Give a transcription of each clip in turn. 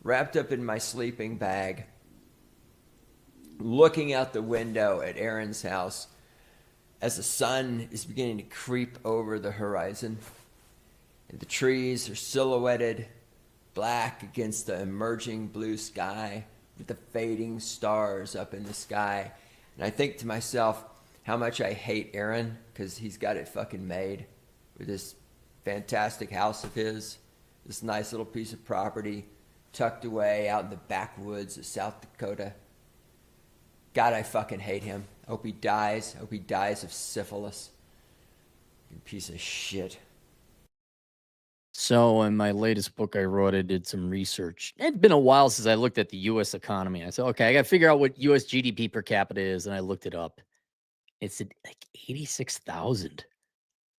wrapped up in my sleeping bag, looking out the window at Aaron's house as the sun is beginning to creep over the horizon. And the trees are silhouetted black against the emerging blue sky with the fading stars up in the sky. And I think to myself how much I hate Aaron because he's got it fucking made with this fantastic house of his, this nice little piece of property tucked away out in the backwoods of South Dakota. God, I fucking hate him. I hope he dies. I hope he dies of syphilis. You piece of shit. So in my latest book I wrote, I did some research. It's been a while since I looked at the U.S. economy. I said, okay, I got to figure out what U.S. GDP per capita is, and I looked it up. It's like 86,000.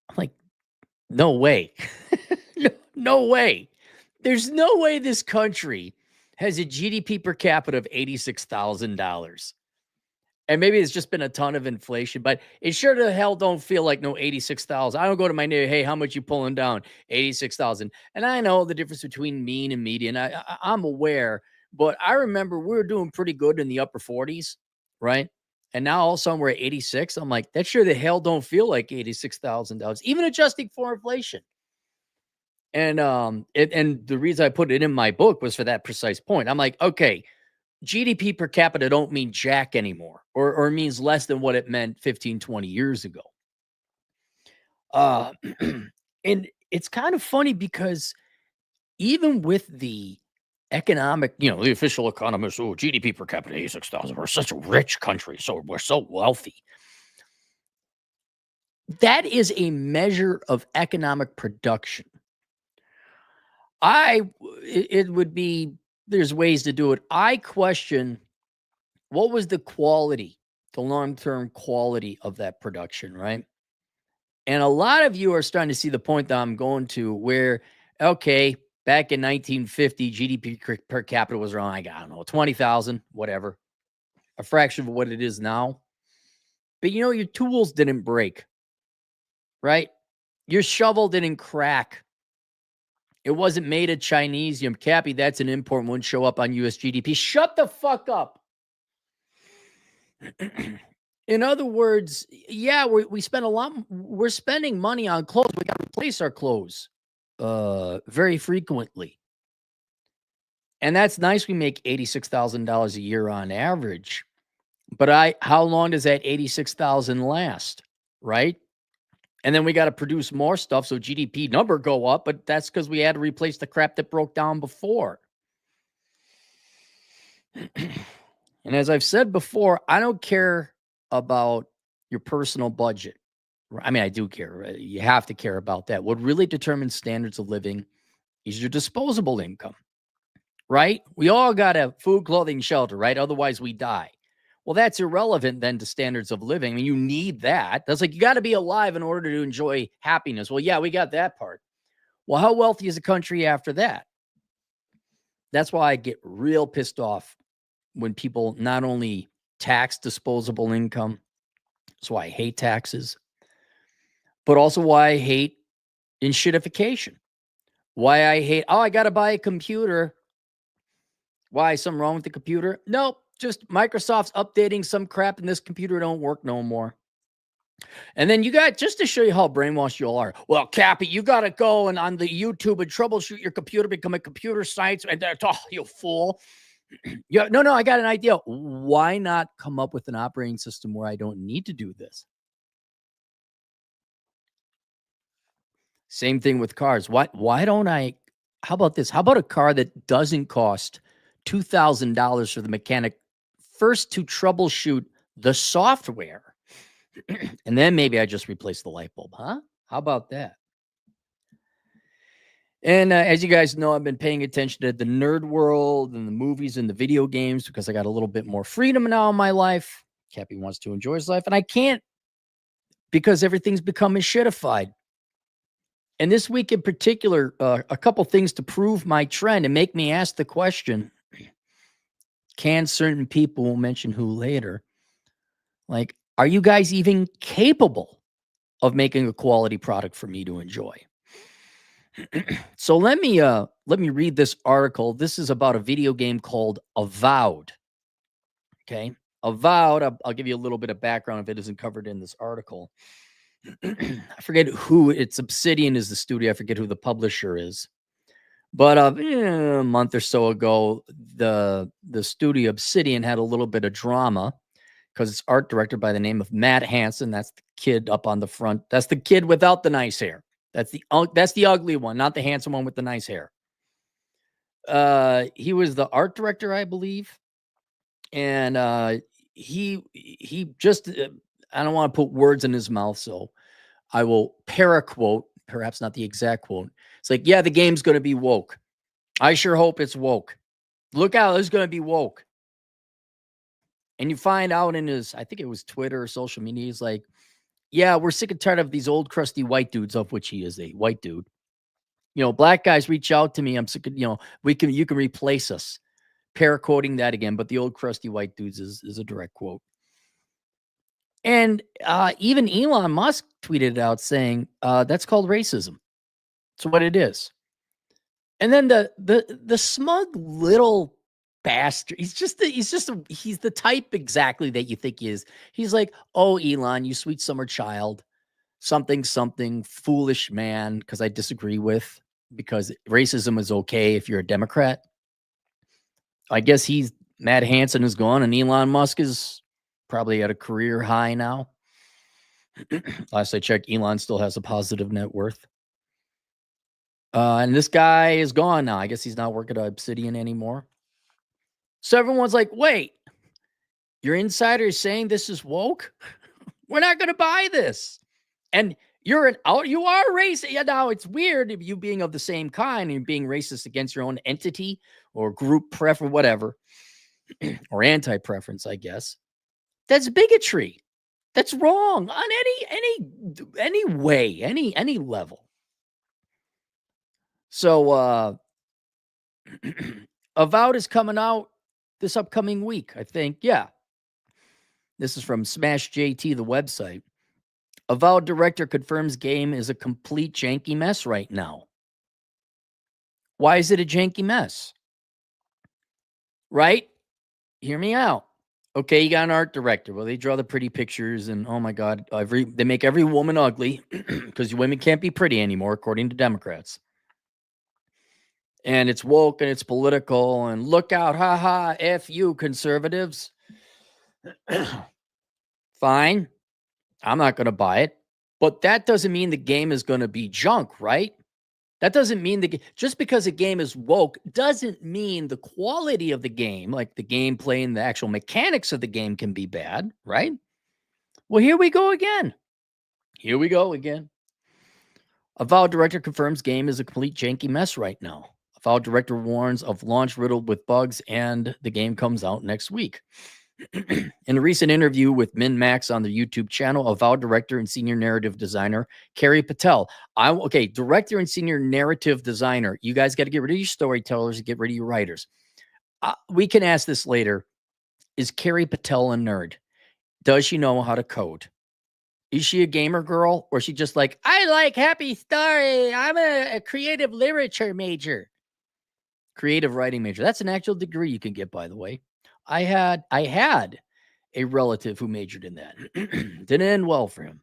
I'm like, no way. No way. There's no way this country has a GDP per capita of $86,000. And maybe it's just been a ton of inflation, but it sure the hell don't feel like no 86,000. I don't go to my neighbor, hey, how much you pulling down? 86,000. And I know the difference between mean and median. I'm aware, but I remember we were doing pretty good in the upper 40s, right? And now all of a sudden we're at 86. I'm like, that sure the hell don't feel like $86,000, even adjusting for inflation. And and the reason I put it in my book was for that precise point. I'm like, okay, GDP per capita don't mean jack anymore, or means less than what it meant 15, 20 years ago. And it's kind of funny because even with the economic, the official economists, GDP per capita, 86,000, we're such a rich country, so we're so wealthy. That is a measure of economic production. It would be, there's ways to do it. I question what was the quality, the long-term quality of that production, right? And a lot of you are starting to see the point that I'm going to where, okay, back in 1950, GDP per capita was around, I don't know, 20,000, whatever, a fraction of what it is now. But your tools didn't break, right? Your shovel didn't crack. It wasn't made of Chinesium. Cappy, that's an import, wouldn't show up on US GDP. Shut the fuck up. In other words, yeah, we spend a lot. We're spending money on clothes. We got to replace our clothes very frequently. And that's nice. We make $86,000 a year on average. But how long does that 86,000 last, right? And then we got to produce more stuff so GDP number go up, but that's because we had to replace the crap that broke down before. And as I've said before, I don't care about your personal budget. I mean, I do care. You have to care about that. What really determines standards of living is your disposable income, right? We all got to food, clothing, shelter, right? Otherwise we die. Well, that's irrelevant then to standards of living. I mean, you need that. That's like, you got to be alive in order to enjoy happiness. Well, yeah, we got that part. Well, how wealthy is a country after that? That's why I get real pissed off when people not only tax disposable income. That's why I hate taxes, but also why I hate shitification. Why I hate, I got to buy a computer. Why, something wrong with the computer? Nope. Just Microsoft's updating some crap and this computer don't work no more. And then you got, just to show you how brainwashed you all are. Well, Cappy, you got to go and on the YouTube and troubleshoot your computer, become a computer science. And you fool. Yeah, no, I got an idea. Why not come up with an operating system where I don't need to do this? Same thing with cars. Why don't I, how about this? How about a car that doesn't cost $2,000 for the mechanic first to troubleshoot the software, and then maybe I just replace the light bulb, huh? How about that? And as you guys know, I've been paying attention to the nerd world and the movies and the video games because I got a little bit more freedom now in my life. Cappy wants to enjoy his life, and I can't because everything's becoming shitified. And this week in particular, a couple things to prove my trend and make me ask the question, can certain people, we'll mention who later, like, are you guys even capable of making a quality product for me to enjoy? So let me let me read this article. This is about a video game called Avowed. Okay. Avowed, I'll give you a little bit of background if it isn't covered in this article. I forget who, it's Obsidian is the studio. I forget who the publisher is. But a month or so ago, the studio Obsidian had a little bit of drama because it's art director by the name of Matt Hansen. That's the kid up on the front. That's the kid without the nice hair. That's the ugly one, not the handsome one with the nice hair. He was the art director, I believe. And he just I don't want to put words in his mouth, so I will paraquote, perhaps not the exact quote. It's like, yeah, the game's going to be woke. I sure hope it's woke. Look out, it's going to be woke. And you find out in his, I think it was Twitter or social media, he's like, yeah, we're sick and tired of these old crusty white dudes, of which he is a white dude. You know, black guys reach out to me. I'm sick of, you know, you can replace us. Paraquoting that again, but the old crusty white dudes is a direct quote. And even Elon Musk tweeted out saying, that's called racism. That's what it is. And then the smug little bastard, he's the type exactly that you think he is. He's like, oh, Elon, you sweet summer child, something, foolish man, because I disagree with, because racism is okay if you're a Democrat. I guess Matt Hansen is gone and Elon Musk is probably at a career high now. Last I checked, Elon still has a positive net worth. And this guy is gone now. I guess he's not working at Obsidian anymore. So everyone's like, wait, your insider is saying this is woke? We're not going to buy this. And you are racist. Yeah, now it's weird if you being of the same kind and being racist against your own entity or group preference, whatever, or anti-preference, I guess. That's bigotry. That's wrong on any way, any level. So Avowed is coming out this upcoming week, I think. Yeah. This is from Smash JT, the website. Avowed director confirms game is a complete janky mess right now. Why is it a janky mess? Right? Hear me out. Okay, you got an art director. Well, they draw the pretty pictures, and oh my God, they make every woman ugly because women can't be pretty anymore, according to Democrats. And it's woke and it's political, and look out, haha, F you, conservatives. Fine. I'm not going to buy it. But that doesn't mean the game is going to be junk, right? That doesn't mean just because a game is woke doesn't mean the quality of the game, like the gameplay and the actual mechanics of the game, can be bad, right? Well, here we go again. Avowed director confirms game is a complete janky mess right now. Avowed director warns of launch riddled with bugs, and the game comes out next week. In a recent interview with MinMax on the YouTube channel, Avowed director and senior narrative designer Carrie Patel. Director and senior narrative designer. You guys got to get rid of your storytellers and get rid of your writers. We can ask this later. Is Carrie Patel a nerd? Does she know how to code? Is she a gamer girl, or is she just like, I like happy story. I'm a creative literature major. Creative writing major. That's an actual degree you can get, by the way. I had a relative who majored in that. Didn't end well for him.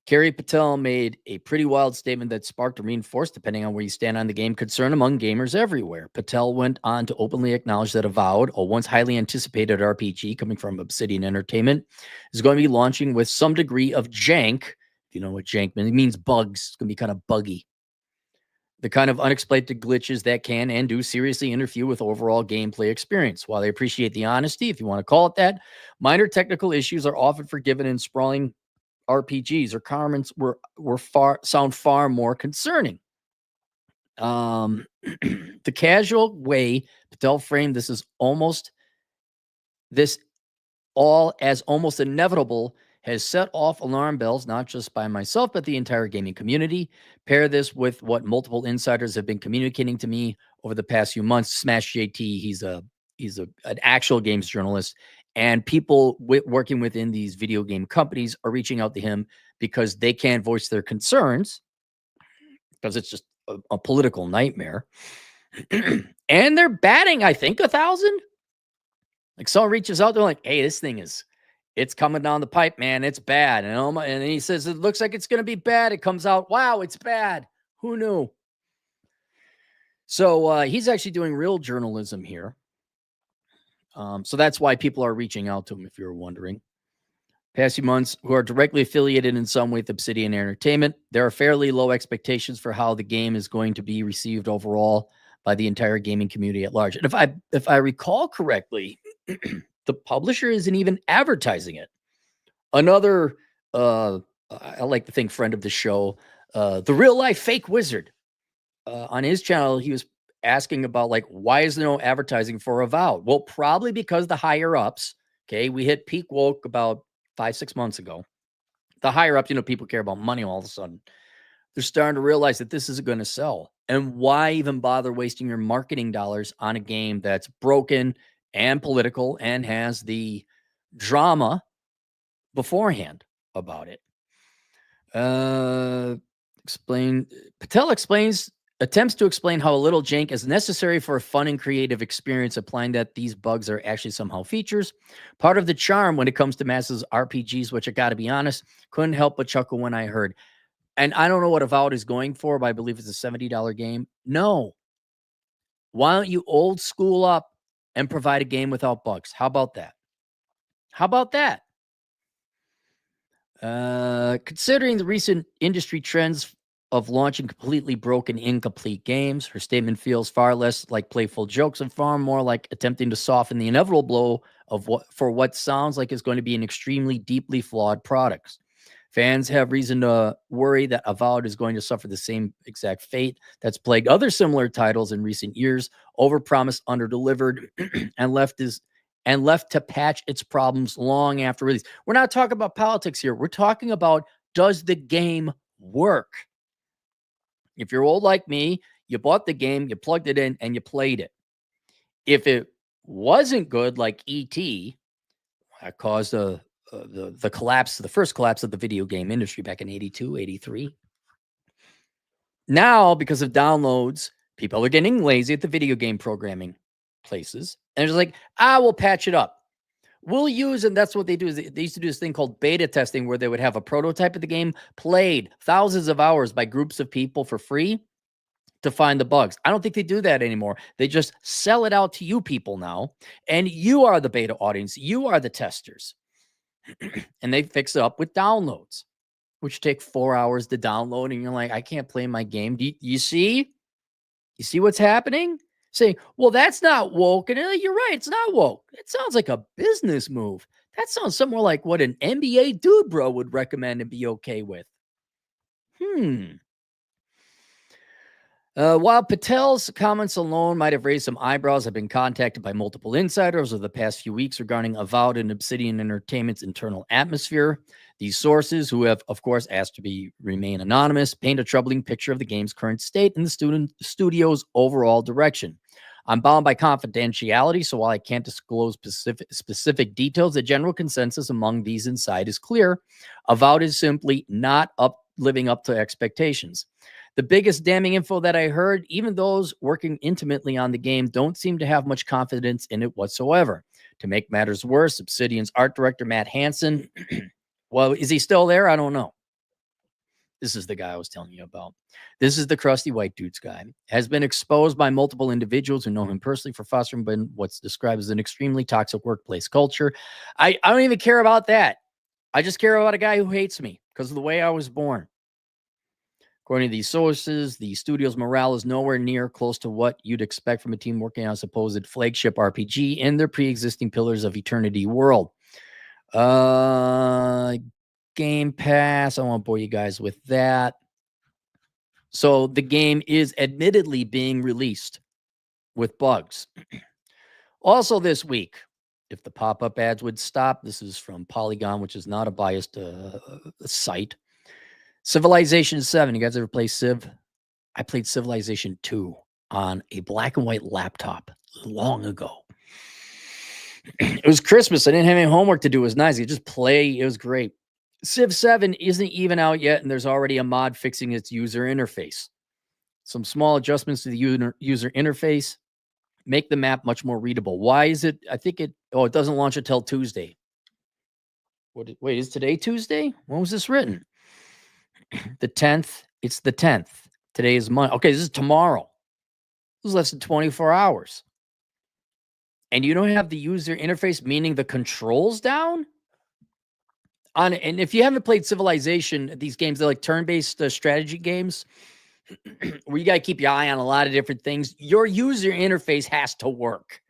Carrie Patel made a pretty wild statement that sparked or reinforced, depending on where you stand on the game, concern among gamers everywhere. Patel went on to openly acknowledge that Avowed, a once highly anticipated RPG coming from Obsidian Entertainment, is going to be launching with some degree of jank. If you know what jank means, it means bugs. It's going to be kind of buggy. The kind of unexpected glitches that can and do seriously interfere with overall gameplay experience. While they appreciate the honesty, if you want to call it that, minor technical issues are often forgiven in sprawling RPGs, or comments sound far more concerning. The casual way Patel framed this all as almost inevitable has set off alarm bells, not just by myself, but the entire gaming community. Pair this with what multiple insiders have been communicating to me over the past few months. Smash JT, he's an actual games journalist, and people working within these video game companies are reaching out to him because they can't voice their concerns because it's just a political nightmare. And they're batting, I think, 1,000. Like someone reaches out, they're like, hey, this thing it's coming down the pipe, man. It's bad. And he says, it looks like it's going to be bad. It comes out, wow, it's bad. Who knew? So he's actually doing real journalism here. So that's why people are reaching out to him, if you're wondering. Past few months, who are directly affiliated in some way with Obsidian Entertainment, there are fairly low expectations for how the game is going to be received overall by the entire gaming community at large. And if I recall correctly, the publisher isn't even advertising it. Another, I like to think friend of the show, the real life fake wizard, on his channel, he was asking about like, why is there no advertising for Avowed? Well, probably because the higher ups, okay, we hit peak woke about 5-6 months ago. The higher ups, people care about money all of a sudden. They're starting to realize that this isn't going to sell. And why even bother wasting your marketing dollars on a game that's broken and political and has the drama beforehand about it? Patel attempts to explain how a little jank is necessary for a fun and creative experience, applying that these bugs are actually somehow features. Part of the charm when it comes to Mass's RPGs, which I got to be honest, couldn't help but chuckle when I heard. And I don't know what Avowed is going for, but I believe it's a $70 game. No. Why don't you old school up and provide a game without bugs? How about that? How about that? Considering the recent industry trends of launching completely broken, incomplete games, her statement feels far less like playful jokes and far more like attempting to soften the inevitable blow of what sounds like is going to be an extremely deeply flawed product. Fans have reason to worry that Avowed is going to suffer the same exact fate that's plagued other similar titles in recent years, overpromised, underdelivered, and left to patch its problems long after release. We're not talking about politics here. We're talking about, does the game work? If you're old like me, you bought the game, you plugged it in, and you played it. If it wasn't good, like E.T., that caused the collapse, the first collapse of the video game industry back in 82, 83. Now, because of downloads, people are getting lazy at the video game programming places. And it's like, we'll patch it up. We'll use, and that's what they do. Is they used to do this thing called beta testing, where they would have a prototype of the game played thousands of hours by groups of people for free to find the bugs. I don't think they do that anymore. They just sell it out to you people now, and you are the beta audience. You are the testers. And they fix it up with downloads, which take 4 hours to download. And you're like, I can't play my game. Do you see? You see what's happening? Saying, well, that's not woke. And you're right, it's not woke. It sounds like a business move. That sounds somewhere like what an MBA dude bro would recommend and be okay with. While Patel's comments alone might have raised some eyebrows, I've been contacted by multiple insiders over the past few weeks regarding Avowed and Obsidian Entertainment's internal atmosphere. These sources, who have, of course, asked to remain anonymous, paint a troubling picture of the game's current state and the studio's overall direction. I'm bound by confidentiality, so while I can't disclose specific details, the general consensus among these inside is clear. Avowed is simply not living up to expectations. The biggest damning info that I heard, even those working intimately on the game don't seem to have much confidence in it whatsoever. To make matters worse, Obsidian's art director, Matt Hansen, well, is he still there? I don't know. This is the guy I was telling you about. This is the crusty white dudes guy. Has been exposed by multiple individuals who know him personally for fostering what's described as an extremely toxic workplace culture. I don't even care about that. I just care about a guy who hates me because of the way I was born. According to these sources, the studio's morale is nowhere near close to what you'd expect from a team working on a supposed flagship RPG in their pre-existing Pillars of Eternity world. Game Pass. I won't bore you guys with that. So the game is admittedly being released with bugs. Also this week, if the pop-up ads would stop, this is from Polygon, which is not a biased site. Civilization 7. You guys ever play Civ? I played Civilization 2 on a black and white laptop long ago. It was Christmas. I didn't have any homework to do. It was nice. You just play. It was great. Civ 7 isn't even out yet, and there's already a mod fixing its user interface. Some small adjustments to the user interface make the map much more readable. Why is it? I think it doesn't launch until Tuesday. Wait, is today Tuesday? When was this written? The 10th. It's the 10th. Today is Monday. Okay, this is tomorrow. This is less than 24 hours. And you don't have the user interface, meaning the controls down? And if you haven't played Civilization, these games, they're like turn-based strategy games where you got to keep your eye on a lot of different things. Your user interface has to work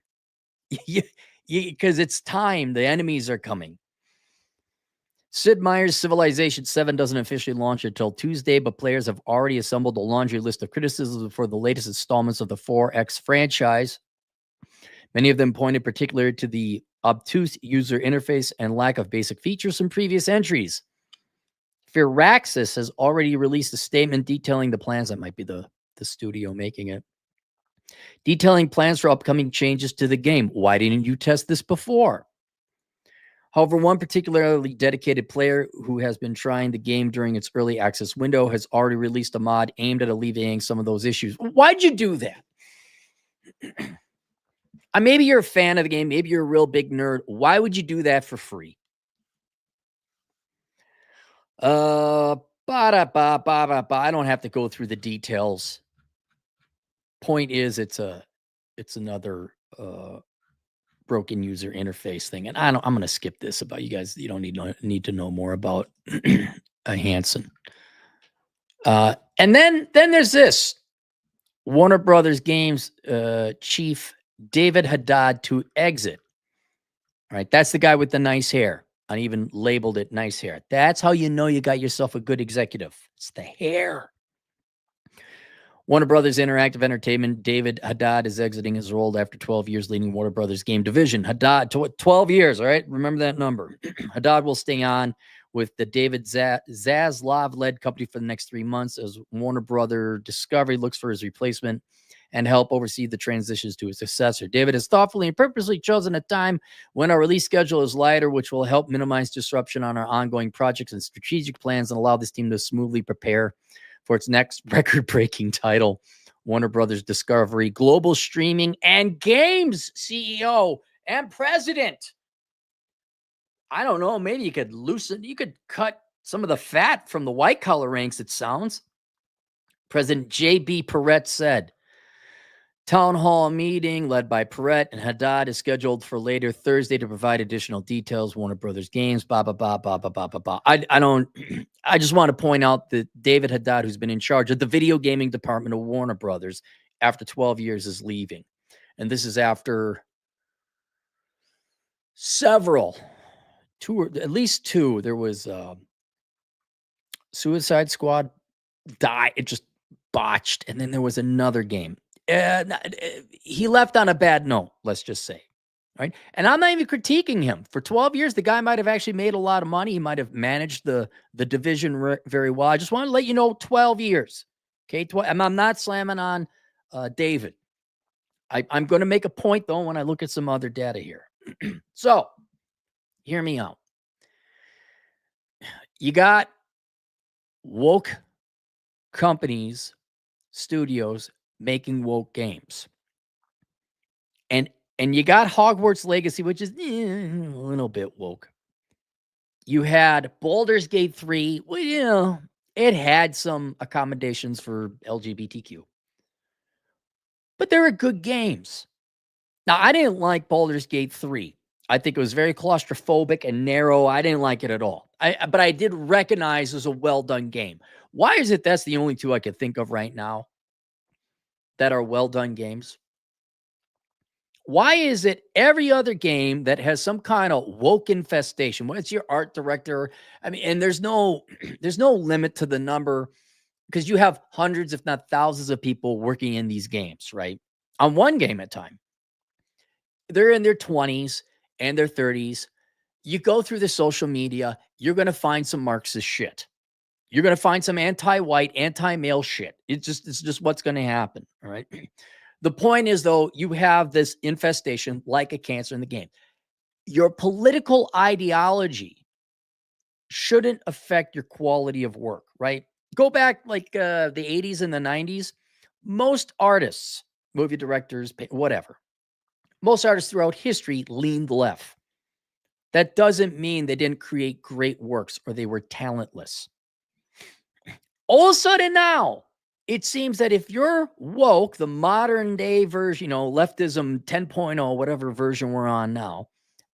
because it's time. The enemies are coming. Sid Meier's Civilization 7 doesn't officially launch until Tuesday, but players have already assembled a laundry list of criticisms for the latest installments of the 4X franchise. Many of them pointed particularly to the obtuse user interface and lack of basic features from previous entries. Firaxis has already released a statement detailing the plans. That might be the studio making it. Detailing plans for upcoming changes to the game. Why didn't you test this before? However, one particularly dedicated player who has been trying the game during its early access window has already released a mod aimed at alleviating some of those issues. Why'd you do that? Maybe you're a fan of the game. Maybe you're a real big nerd. Why would you do that for free? I don't have to go through the details. Point is, it's another broken user interface thing, and I'm going to skip this about you guys. You don't need to know more about Hansen. And then there's this Warner Brothers Games chief David Haddad to exit. All right, that's the guy with the nice hair. I even labeled it nice hair. That's how you know you got yourself a good executive. It's the hair. Warner Brothers Interactive Entertainment, David Haddad is exiting his role after 12 years leading Warner Brothers game division. Haddad, 12 years, all right? Remember that number. Haddad will stay on with the David Zaslav-led company for the next 3 months as Warner Brother Discovery looks for his replacement and help oversee the transitions to his successor. David has thoughtfully and purposely chosen a time when our release schedule is lighter, which will help minimize disruption on our ongoing projects and strategic plans and allow this team to smoothly prepare for its next record-breaking title. Warner Brothers Discovery, global streaming and games CEO and president. I don't know, maybe you could cut some of the fat from the white collar ranks, it sounds. President J.B. Perrette said, town hall meeting led by Perrette and Haddad is scheduled for later Thursday to provide additional details. Warner Brothers Games, I just want to point out that David Haddad, who's been in charge of the video gaming department of Warner Brothers after 12 years, is leaving. And this is after at least two. There was Suicide Squad died. It just botched. And then there was another game. He left on a bad note, let's just say. Right. And I'm not even critiquing him. For 12 years, the guy might have actually made a lot of money. He might have managed the division very well. I just want to let you know, 12 years. Okay. And I'm not slamming on David. I'm going to make a point, though, when I look at some other data here. So, hear me out. You got woke companies, studios making woke games. And you got Hogwarts Legacy, which is a little bit woke. You had Baldur's Gate 3. Well, it had some accommodations for LGBTQ. But they were good games. Now, I didn't like Baldur's Gate 3. I think it was very claustrophobic and narrow. I didn't like it at all. But I did recognize it was a well-done game. Why is it that's the only two I could think of right now that are well-done games? Why is it every other game that has some kind of woke infestation? What's your art director? And there's no limit to the number because you have hundreds, if not thousands of people working in these games, right? On one game at a time. They're in their 20s and their 30s. You go through the social media, you're going to find some Marxist shit. You're going to find some anti-white, anti-male shit. It's just what's going to happen, all right? The point is, though, you have this infestation like a cancer in the game. Your political ideology shouldn't affect your quality of work, right? Go back like the 80s and the 90s. Most artists, movie directors, whatever, most artists throughout history leaned left. That doesn't mean they didn't create great works or they were talentless. All of a sudden now, it seems that if you're woke, the modern day version, leftism 10.0, whatever version we're on now,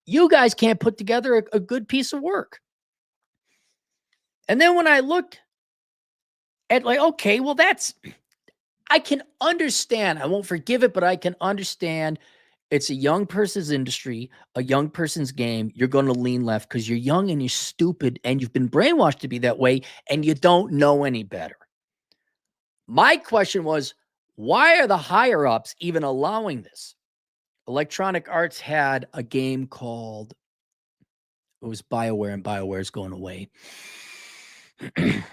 you guys can't put together a good piece of work. And then when I looked at okay, well, I can understand. I won't forgive it, but I can understand. It's a young person's industry, a young person's game. You're going to lean left because you're young and you're stupid and you've been brainwashed to be that way and you don't know any better. My question was, why are the higher ups even allowing this? Electronic Arts had a game called, it was BioWare, and BioWare's going away.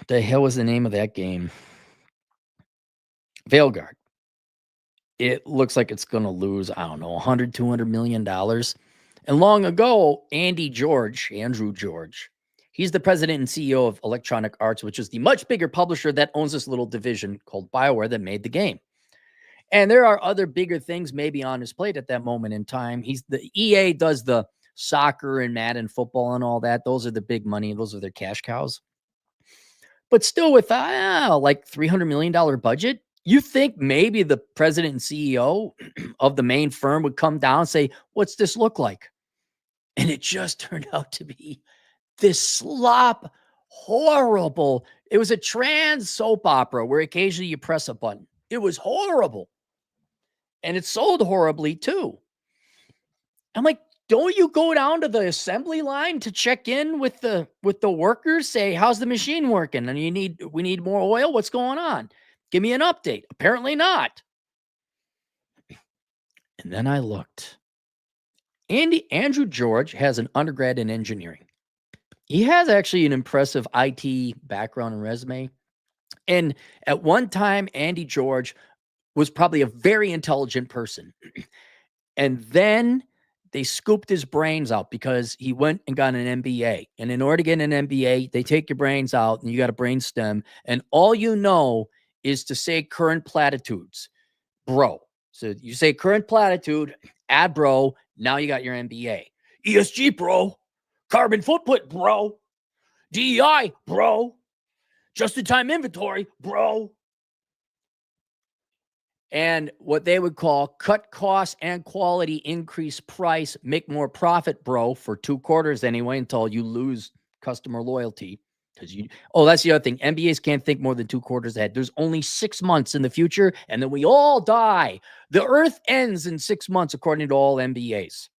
The hell was the name of that game? Veilguard. It looks like it's going to lose, I don't know, 100, $200 million. And long ago, Andrew George, he's the president and CEO of Electronic Arts, which is the much bigger publisher that owns this little division called BioWare that made the game. And there are other bigger things maybe on his plate at that moment in time. The EA does the soccer and Madden football and all that. Those are the big money. Those are their cash cows. But still with like $300 million budget, you think maybe the president and CEO of the main firm would come down and say, what's this look like? And it just turned out to be this slop, horrible. It was a trans soap opera where occasionally you press a button. It was horrible. And it sold horribly too. I'm like, don't you go down to the assembly line to check in with the workers? Say, how's the machine working? And we need more oil. What's going on? Give me an update. Apparently not. And then I looked. Andrew George has an undergrad in engineering. He has actually an impressive IT background and resume. And at one time, Andy George was probably a very intelligent person. And then they scooped his brains out because he went and got an MBA. And in order to get an MBA, they take your brains out and you got a brain stem. And all you know is to say current platitudes, bro. So you say current platitude, add bro. Now you got your MBA. ESG, bro. Carbon footprint, bro. DEI, bro. Just-in-time inventory, bro. And what they would call cut costs and quality, increase price, make more profit, bro, for 2 quarters anyway, until you lose customer loyalty. That's the other thing. MBAs can't think more than 2 quarters ahead. There's only 6 months in the future, and then we all die. The earth ends in 6 months, according to all MBAs.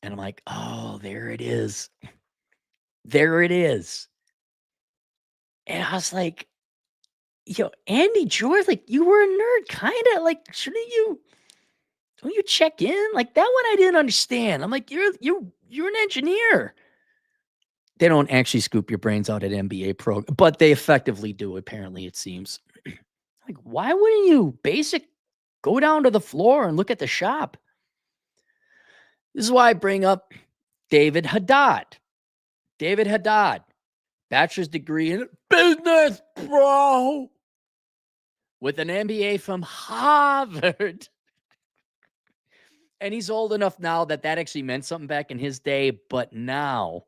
And I'm like, oh, there it is. There it is. And I was like, Andy George, like, you were a nerd, kind of. Like, don't you check in? Like, that one I didn't understand. I'm like, you're an engineer. They don't actually scoop your brains out at MBA program, but they effectively do, apparently, it seems. Like, why wouldn't you go down to the floor and look at the shop? This is why I bring up David Haddad. David Haddad, bachelor's degree in business, bro, with an MBA from Harvard. And he's old enough now that actually meant something back in his day, but now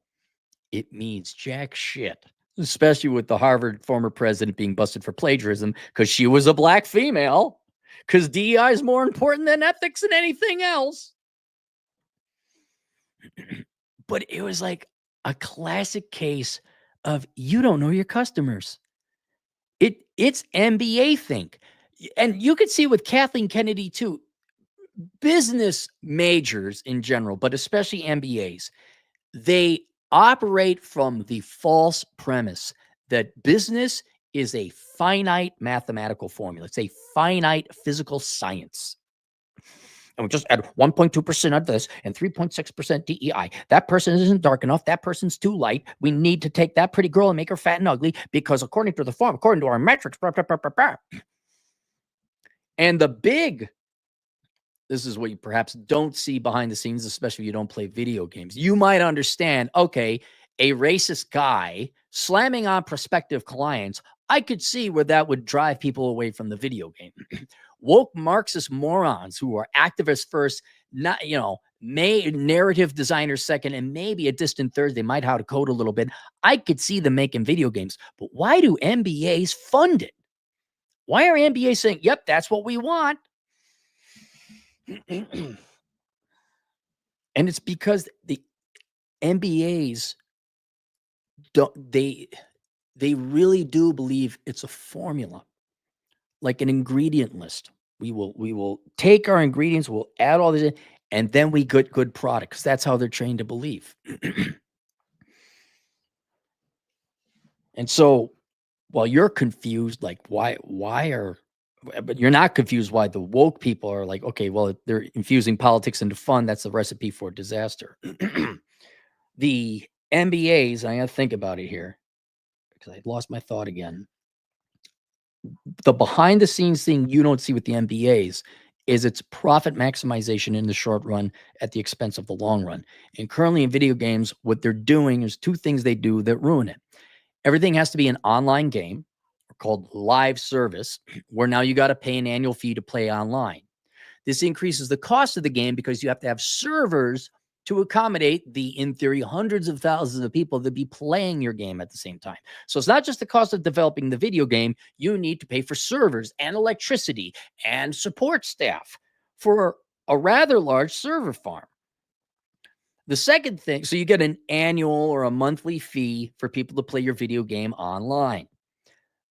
it means jack shit, especially with the Harvard former president being busted for plagiarism because she was a black female, because DEI is more important than ethics and anything else. But it was like a classic case of you don't know your customers. It's MBA think. And you could see with Kathleen Kennedy too, business majors in general, but especially MBAs, they operate from the false premise that business is a finite mathematical formula. It's a finite physical science. And we just add 1.2% of this and 3.6% DEI. That person isn't dark enough. That person's too light. We need to take that pretty girl and make her fat and ugly because according to the form, according to our metrics, blah, blah, blah, blah, blah. And this is what you perhaps don't see behind the scenes, especially if you don't play video games. You might understand, okay, a racist guy slamming on prospective clients I could see where that would drive people away from the video game. Woke Marxist morons who are activists first, not, may narrative designers second, and maybe a distant third. They might how to code a little bit. I could see them making video games, but why do MBAs fund it? Why are MBAs saying, yep, that's what we want? And it's because the MBAs they really do believe it's a formula, like an ingredient list. We will take our ingredients, we'll add all this in, and then we get good products. That's how they're trained to believe. And so while you're confused, like why but you're not confused why the woke people are like, okay, well, they're infusing politics into fun. That's the recipe for disaster. The MBAs, I gotta think about it here because I lost my thought again. The behind the scenes thing you don't see with the MBAs is its profit maximization in the short run at the expense of the long run. And currently in video games, what they're doing is two things they do that ruin it. Everything has to be an online game called live service, where now you got to pay an annual fee to play online. This increases the cost of the game because you have to have servers to accommodate the, in theory, hundreds of thousands of people that be playing your game at the same time. So it's not just the cost of developing the video game. You need to pay for servers and electricity and support staff for a rather large server farm. The second thing, so you get an annual or a monthly fee for people to play your video game online.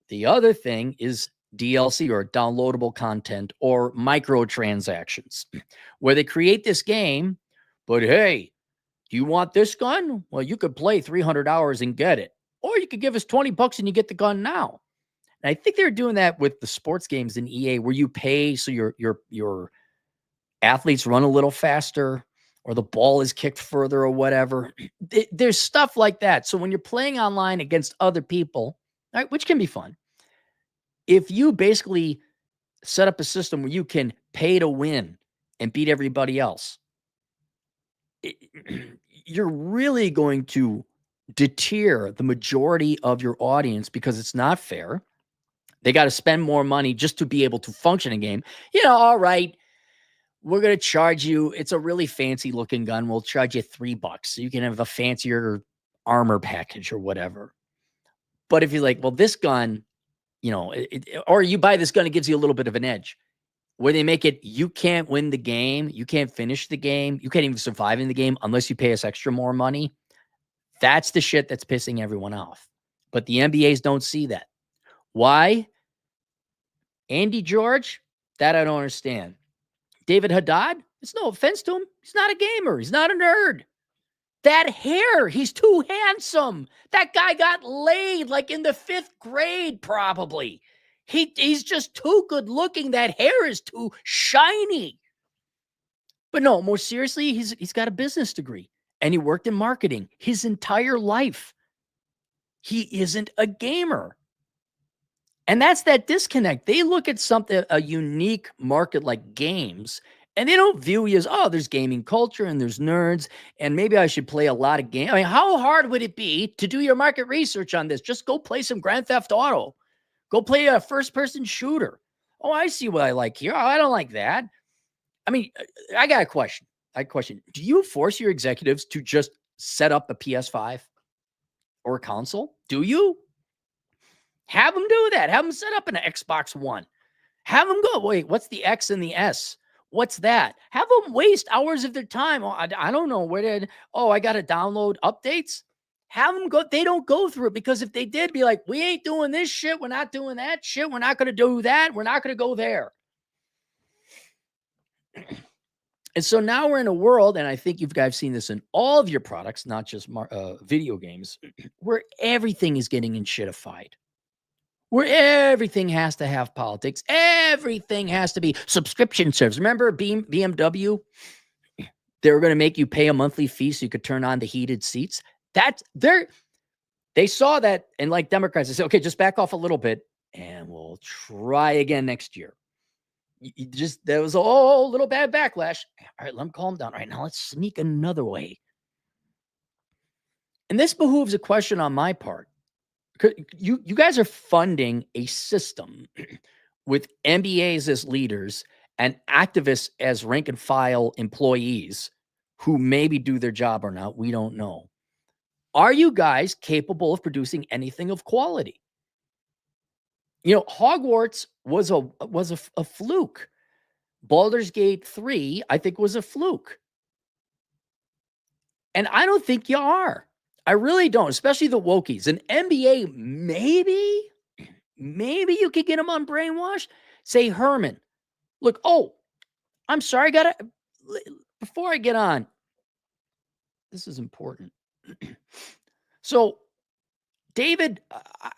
The other thing is DLC or downloadable content or microtransactions, where they create this game, but hey, do you want this gun? Well, you could play 300 hours and get it. Or you could give us $20 and you get the gun now. And I think they're doing that with the sports games in EA where you pay so your athletes run a little faster or the ball is kicked further or whatever. There's stuff like that. So when you're playing online against other people, right, which can be fun, if you basically set up a system where you can pay to win and beat everybody else, you're really going to deter the majority of your audience because it's not fair. They got to spend more money just to be able to function in a game. All right, we're going to charge you. It's a really fancy looking gun. We'll charge you $3 so you can have a fancier armor package or whatever. But if you're like, well, this gun, or you buy this gun, it gives you a little bit of an edge. Where they make it, you can't win the game, you can't finish the game, you can't even survive in the game unless you pay us extra more money. That's the shit that's pissing everyone off. But the MBAs don't see that. Why? Andy George? That I don't understand. David Haddad? It's no offense to him. He's not a gamer. He's not a nerd. That hair, he's too handsome. That guy got laid like in the 5th grade, probably. He's just too good looking. That hair is too shiny. But no, more seriously, he's got a business degree and he worked in marketing his entire life. He isn't a gamer. And that's that disconnect. They look at something, a unique market like games, and they don't view you as, oh, there's gaming culture and there's nerds, and maybe I should play a lot of games. I mean, how hard would it be to do your market research on this? Just go play some Grand Theft Auto. Go play a first-person shooter. Oh, I see what I like here. Oh, I don't like that. I mean, I got a question. Do you force your executives to just set up a PS5 or a console? Do you? Have them do that. Have them set up an Xbox One. Have them go, wait, what's the X and the S? What's that? Have them waste hours of their time. Oh, I don't know. I got to download updates. Have them go. They don't go through it because if they did, be like, we ain't doing this shit. We're not doing that shit. We're not going to do that. We're not going to go there. And so now we're in a world, and I think you guys seen this in all of your products, not just video games, where everything is getting shitified. Where everything has to have politics. Everything has to be subscription service. Remember BMW? They were going to make you pay a monthly fee so you could turn on the heated seats. They saw that, and like Democrats, they said, okay, just back off a little bit, and we'll try again next year. There was a little bad backlash. All right, let them calm down. All right, now let's sneak another way. And this behooves a question on my part. You guys are funding a system with MBAs as leaders and activists as rank and file employees who maybe do their job or not. We don't know. Are you guys capable of producing anything of quality? Hogwarts was a fluke. Baldur's Gate 3, I think, was a fluke. And I don't think you are. I really don't, especially the wokies. An MBA, maybe you could get them on brainwash. Say, Herman, look, I'm sorry, before I get on, this is important. So, David,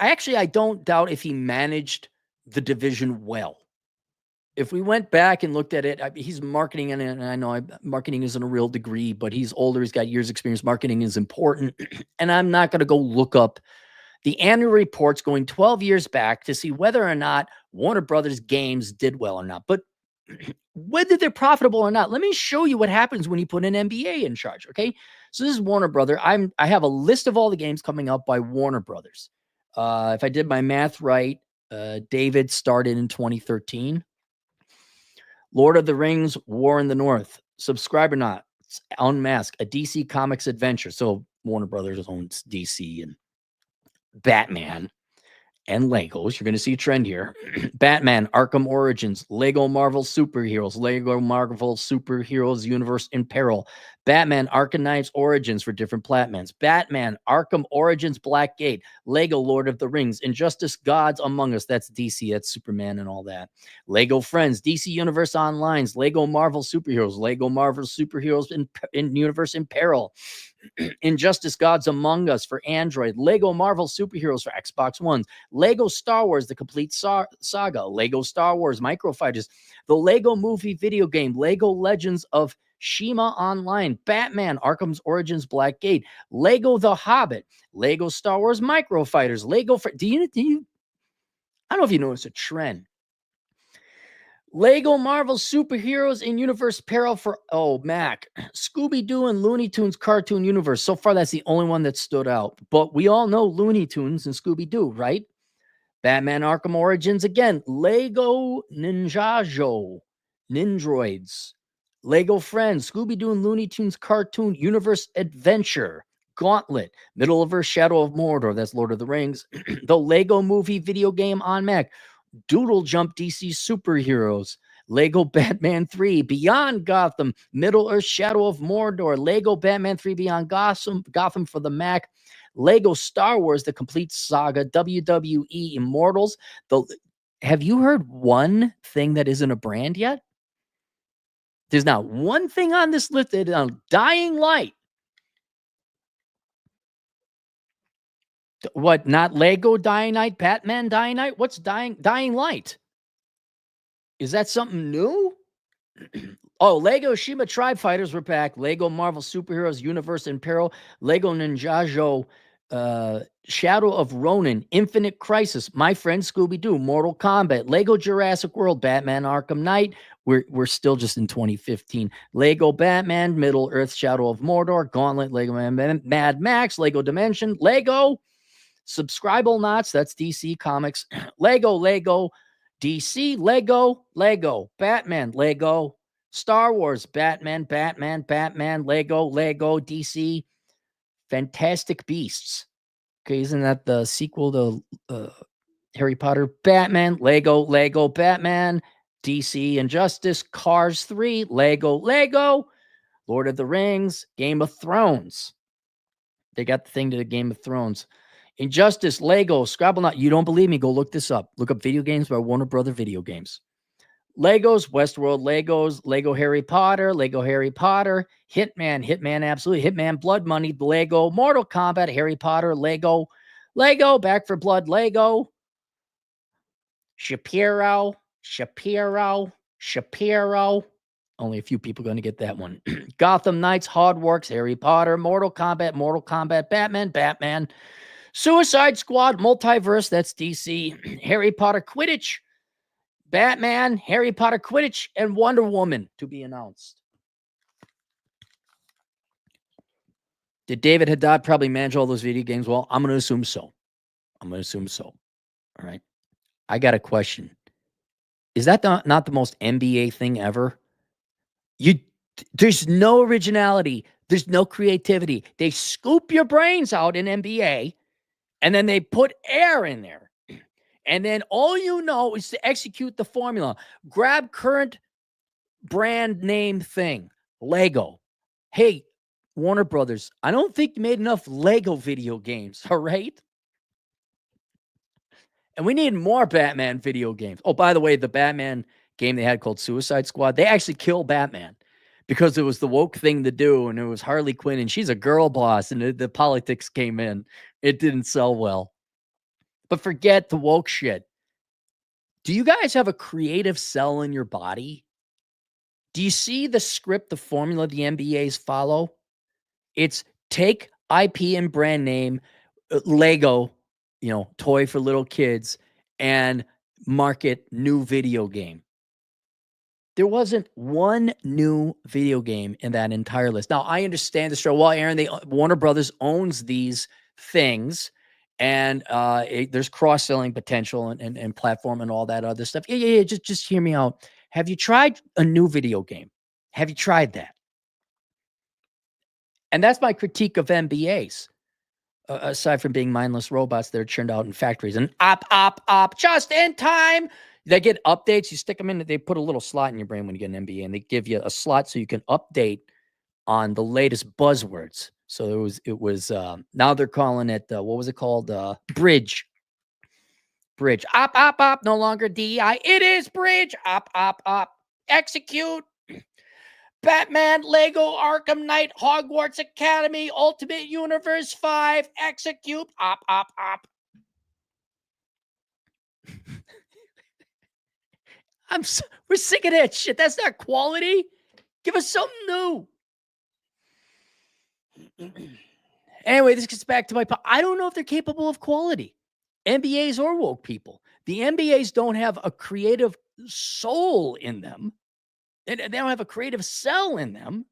I don't doubt if he managed the division well. If we went back and looked at it, he's marketing, and I know marketing isn't a real degree, but he's older. He's got years experience. Marketing is important. And I'm not going to go look up the annual reports going 12 years back to see whether or not Warner Brothers games did well or not. But whether they're profitable or not, let me show you what happens when you put an MBA in charge. Okay. So this is Warner Brothers. I have a list of all the games coming up by Warner Brothers. If I did my math right, David started in 2013. Lord of the Rings, War in the North, Subscribernauts, Unmasked, a DC Comics adventure. So Warner Brothers owns DC and Batman and Legos. You're going to see a trend here. Batman, Arkham Origins, Lego Marvel Superheroes, Lego Marvel Superheroes Universe in Peril, Batman Arkham Knight's Origins for different platforms, Batman Arkham Origins Blackgate, Lego Lord of the Rings, Injustice Gods Among Us, that's DC, that's Superman and all that, Lego Friends, DC Universe Online, Lego Marvel Superheroes, Lego Marvel Superheroes in Universe in Peril, Injustice Gods Among Us for Android, Lego Marvel Superheroes for Xbox One, Lego Star Wars The Complete Saga, Lego Star Wars Microfighters, the Lego Movie video game, Lego Legends of Shima Online, Batman Arkham's Origins Blackgate, Lego The Hobbit, Lego Star Wars Microfighters, Lego do you I don't know if you notice a trend. Lego Marvel Superheroes in Universe Peril for Mac, Scooby-Doo and Looney Tunes Cartoon Universe. So far, that's the only one that stood out. But we all know Looney Tunes and Scooby-Doo, right? Batman Arkham Origins again. Lego Ninjago, Nindroids, Lego Friends, Scooby-Doo and Looney Tunes Cartoon Universe Adventure, Gauntlet, Middle-earth Shadow of Mordor, that's Lord of the Rings, the Lego Movie video game on Mac, Doodle Jump DC Superheroes, Lego Batman 3, Beyond Gotham, Middle-earth Shadow of Mordor, Lego Batman 3 Beyond Gotham for the Mac, Lego Star Wars The Complete Saga, WWE Immortals. Have you heard one thing that isn't a brand yet? There's not one thing on this list that is on Dying Light. What, not Lego Dying Light, Batman Dying Light? What's Dying Light? Is that something new? Lego Shima Tribe Fighters were back. Lego Marvel Superheroes Universe in Peril, Lego Ninjago, Shadow of Ronin, Infinite Crisis, My Friend Scooby-Doo, Mortal Kombat, Lego Jurassic World, Batman Arkham Knight. We're still just in 2015. Lego Batman, Middle Earth Shadow of Mordor, Gauntlet, Lego Mad Max, Lego Dimension, Lego Subscribable Knots, that's DC Comics, Lego, DC, Lego, Batman, Lego, Star Wars, Batman, Lego, DC, Fantastic Beasts. Okay, isn't that the sequel to Harry Potter? Batman, Lego, Batman, DC, Injustice, Cars 3, Lego, Lord of the Rings, Game of Thrones. They got the thing to the Game of Thrones. Injustice, Lego, Scrabble. You don't believe me? Go look this up. Look up video games by Warner Brother Video Games. Legos, Westworld, Legos, Lego Harry Potter, Hitman, absolutely, Hitman, Blood Money, Lego, Mortal Kombat, Harry Potter, Lego, Back for Blood, Lego, Shapiro. Only a few people going to get that one. Gotham Knights, Hogwarts, Harry Potter, Mortal Kombat, Batman, Suicide Squad, Multiverse, that's DC, Harry Potter, Quidditch, Batman, Harry Potter, Quidditch, and Wonder Woman to be announced. Did David Haddad probably manage all those video games? Well, I'm going to assume so. I'm going to assume so. All right. I got a question. Is that not the most MBA thing ever? There's no originality. There's no creativity. They scoop your brains out in MBA and then they put air in there. And then all you know is to execute the formula. Grab current brand name thing, Lego. Hey, Warner Brothers, I don't think you made enough Lego video games, all right? And we need more Batman video games. Oh, by the way, the Batman game they had called Suicide Squad, they actually killed Batman because it was the woke thing to do. And it was Harley Quinn, and she's a girl boss, and the politics came in. It didn't sell well. But forget the woke shit. Do you guys have a creative cell in your body? Do you see the script, the formula the MBAs follow? It's take IP and brand name, Lego, toy for little kids, and market new video game. There wasn't one new video game in that entire list. Now, I understand the show. Well, Aaron, Warner Brothers owns these things, and there's cross-selling potential and platform and all that other stuff. Yeah. Just hear me out. Have you tried a new video game? Have you tried that? And that's my critique of MBAs. Aside from being mindless robots that are churned out in factories and op, just in time. They get updates. You stick them in. They put a little slot in your brain when you get an MBA, and they give you a slot so you can update on the latest buzzwords. So it was. Now they're calling it. What was it called? Bridge. Op. No longer DI. It is bridge. Op. Execute. Batman, Lego, Arkham Knight, Hogwarts Academy, Ultimate Universe 5, execute, op. We're sick of that shit. That's not quality. Give us something new. Anyway, this gets back to my point. I don't know if they're capable of quality. MBAs or woke people. The MBAs don't have a creative soul in them. They don't have a creative cell in them.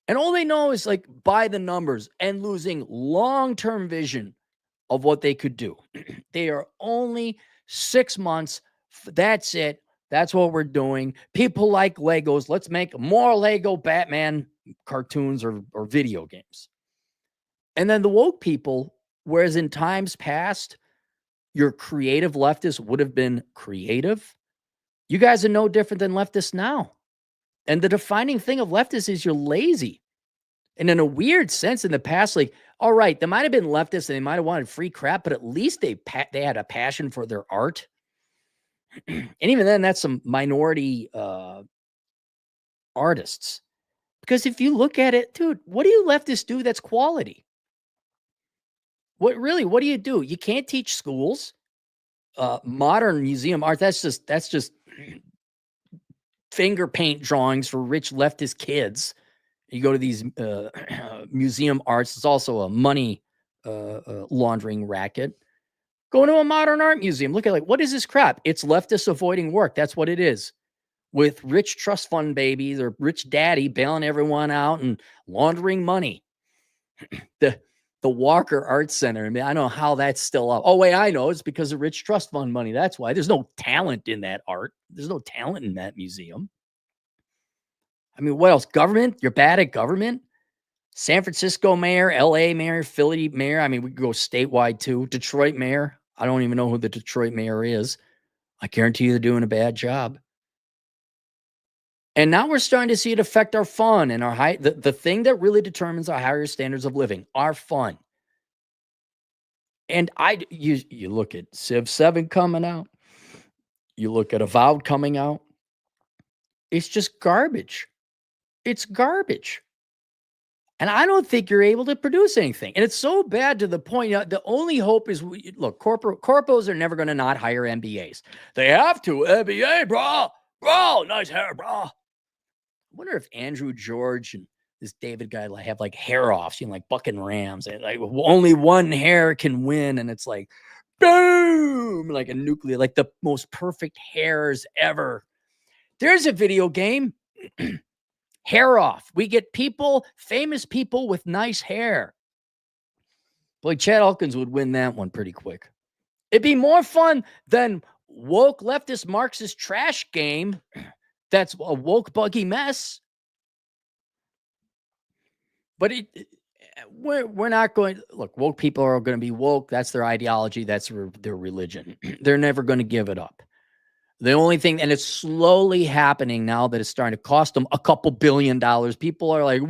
And all they know is like by the numbers and losing long-term vision of what they could do. They are only 6 months. That's it. That's what we're doing. People like Legos. Let's make more Lego Batman cartoons or video games. And then the woke people, whereas in times past, your creative leftists would have been creative. You guys are no different than leftists now. And the defining thing of leftists is you're lazy. And in a weird sense, in the past, like, all right, they might have been leftists and they might have wanted free crap, but at least they had a passion for their art. And even then, that's some minority artists. Because if you look at it, dude, what do you leftists do that's quality? What do you do? You can't teach schools. Modern museum art, that's just finger paint drawings for rich leftist kids. You go to these museum arts. It's also a money laundering racket. Go to a modern art museum. Look at what is this crap? It's leftists avoiding work. That's what it is. With rich trust fund babies or rich daddy bailing everyone out and laundering money. The Walker Art Center. I mean, I don't know how that's still up. Oh, wait, I know. It's because of rich trust fund money. That's why. There's no talent in that art. There's no talent in that museum. I mean, what else? Government? You're bad at government? San Francisco mayor, LA mayor, Philly mayor. I mean, we could go statewide too. Detroit mayor. I don't even know who the Detroit mayor is. I guarantee you they're doing a bad job. And now we're starting to see it affect our fun and our the thing that really determines our higher standards of living, our fun. And you look at Civ 7 coming out. You look at Avowed coming out. It's just garbage. It's garbage. And I don't think you're able to produce anything. And it's so bad to the point, the only hope is, look, corpos are never going to not hire MBAs. They have to. MBA, bro. Nice hair, bro. I wonder if Andrew George and this David guy have like hair offs, like bucking rams. And like only one hair can win. And it's like, boom, like a nuclear, like the most perfect hairs ever. There's a video game. Hair off. We get famous people with nice hair. Boy, Chad Elkins would win that one pretty quick. It'd be more fun than woke leftist Marxist trash game that's a woke buggy mess. But we're not going, look, woke people are going to be woke. That's their ideology. That's their religion. They're never going to give it up. The only thing, and it's slowly happening now that it's starting to cost them a couple $2 billion. People are like,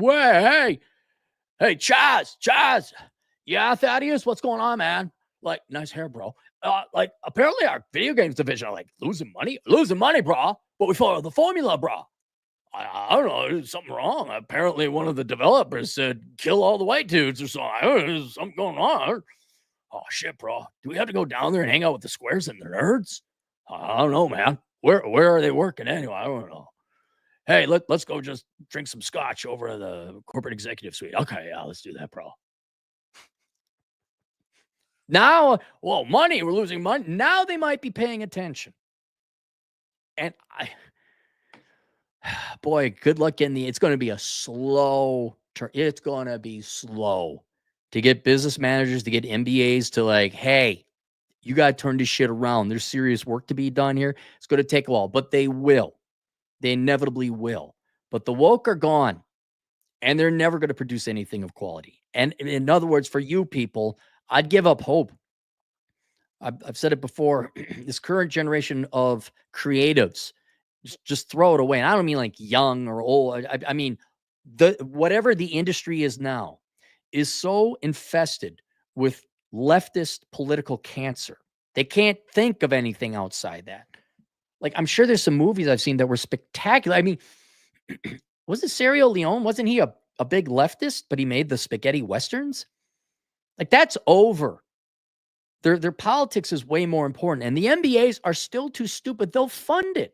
hey, Chaz. Yeah, Thaddeus, what's going on, man? Like, nice hair, bro. Like, apparently our video games division are like losing money, bro. But we follow the formula, bro. I don't know. There's something wrong. Apparently, one of the developers said, kill all the white dudes or something. I don't know, there's something going on. Oh, shit, bro. Do we have to go down there and hang out with the squares and the nerds? I don't know, man. Where are they working anyway? I don't know. Hey, let's go just drink some scotch over at the corporate executive suite. Okay, yeah, let's do that, bro. Now, well, money, we're losing money. Now they might be paying attention. And boy, good luck getting it's going to be a slow turn. It's going to be slow to get business managers, to get MBAs to like, hey, you got to turn this shit around. There's serious work to be done here. It's going to take a while, but they will. They inevitably will. But the woke are gone, and they're never going to produce anything of quality. And in other words, for you people, I'd give up hope. I've said it before. This current generation of creatives, just throw it away. And I don't mean like young or old. I mean, whatever the industry is now is so infested with leftist political cancer. They can't think of anything outside that. Like, I'm sure there's some movies I've seen that were spectacular. I mean, wasn't Sergio Leone? Wasn't he a big leftist, but he made the spaghetti westerns? Like, that's over. Their politics is way more important. And the MBAs are still too stupid. They'll fund it.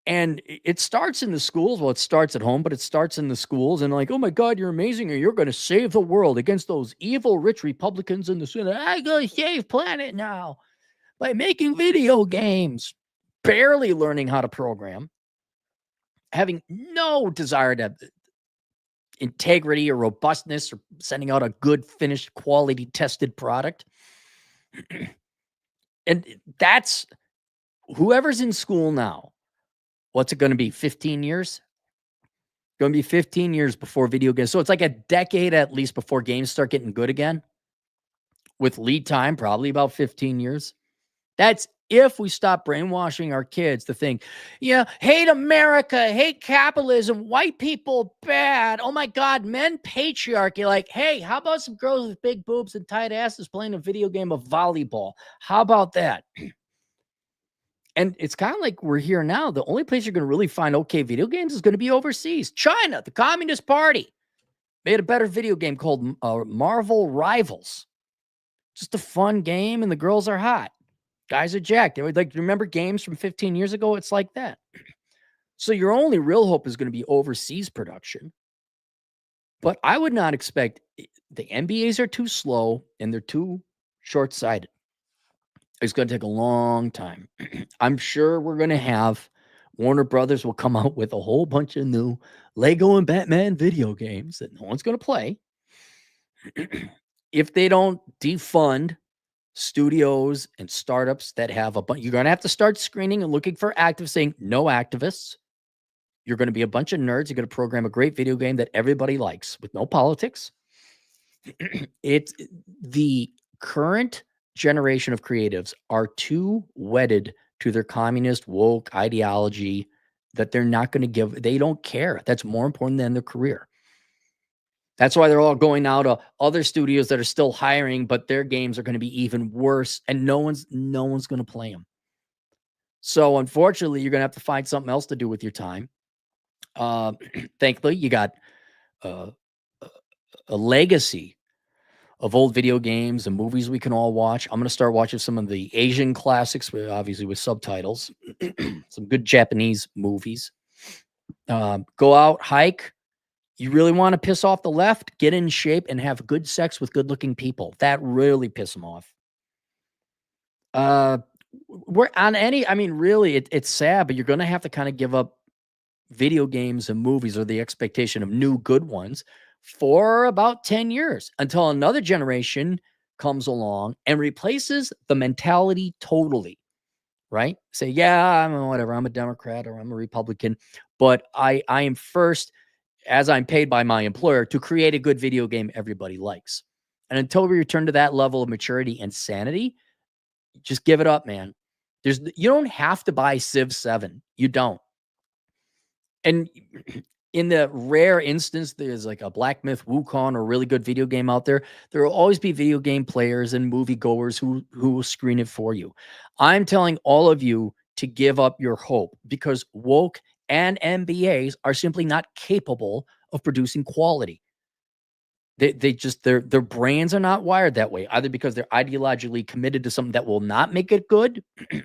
And it starts in the schools. Well, it starts at home, but it starts in the schools. And like, oh my God, you're amazing. Or you're going to save the world against those evil rich Republicans in the Senate. I go save planet now by making video games, barely learning how to program, having no desire to integrity or robustness or sending out a good, finished, quality, tested product. And that's whoever's in school now. What's it going to be? 15 years? Going to be 15 years before video games. So it's like a decade at least before games start getting good again. With lead time, probably about 15 years. That's if we stop brainwashing our kids to think, yeah, hate America, hate capitalism, white people bad. Oh my God, men patriarchy. Like, hey, how about some girls with big boobs and tight asses playing a video game of volleyball? How about that? And it's kind of like we're here now. The only place you're going to really find okay video games is going to be overseas. China, the Communist Party, made a better video game called Marvel Rivals. Just a fun game, and the girls are hot. Guys are jacked. They would like remember games from 15 years ago. It's like that. So your only real hope is going to be overseas production. But I would not expect the MBAs are too slow and they're too short-sighted. It's going to take a long time. I'm sure we're going to have Warner Brothers will come out with a whole bunch of new Lego and Batman video games that no one's going to play. If they don't defund studios and startups that have a bunch, you're going to have to start screening and looking for activists, saying no activists. You're going to be a bunch of nerds. You're going to program a great video game that everybody likes with no politics. It's the current generation of creatives are too wedded to their communist woke ideology that they're not going to give. They don't care. That's more important than their career. That's why they're all going now to other studios that are still hiring, but their games are going to be even worse, and no one's going to play them. So unfortunately, you're going to have to find something else to do with your time. Thankfully, you got a legacy of old video games and movies we can all watch. I'm going to start watching some of the Asian classics, obviously with subtitles, some good Japanese movies. Go out, hike. You really want to piss off the left? Get in shape and have good sex with good-looking people. That really piss them off. We're on any, I mean, really, it's sad, but you're going to have to kind of give up video games and movies or the expectation of new good ones for about 10 years until another generation comes along and replaces the mentality totally, right? Say, yeah, I'm whatever, I'm a Democrat or I'm a Republican, but I am first, as I'm paid by my employer, to create a good video game everybody likes. And until we return to that level of maturity and sanity, just give it up, man. You don't have to buy Civ 7. You don't. And in the rare instance there's like a Black Myth Wukong or a really good video game out there, there will always be video game players and moviegoers who will screen it for you. I'm telling all of you to give up your hope because woke and MBAs are simply not capable of producing quality. They just their brains are not wired that way, either because they're ideologically committed to something that will not make it good,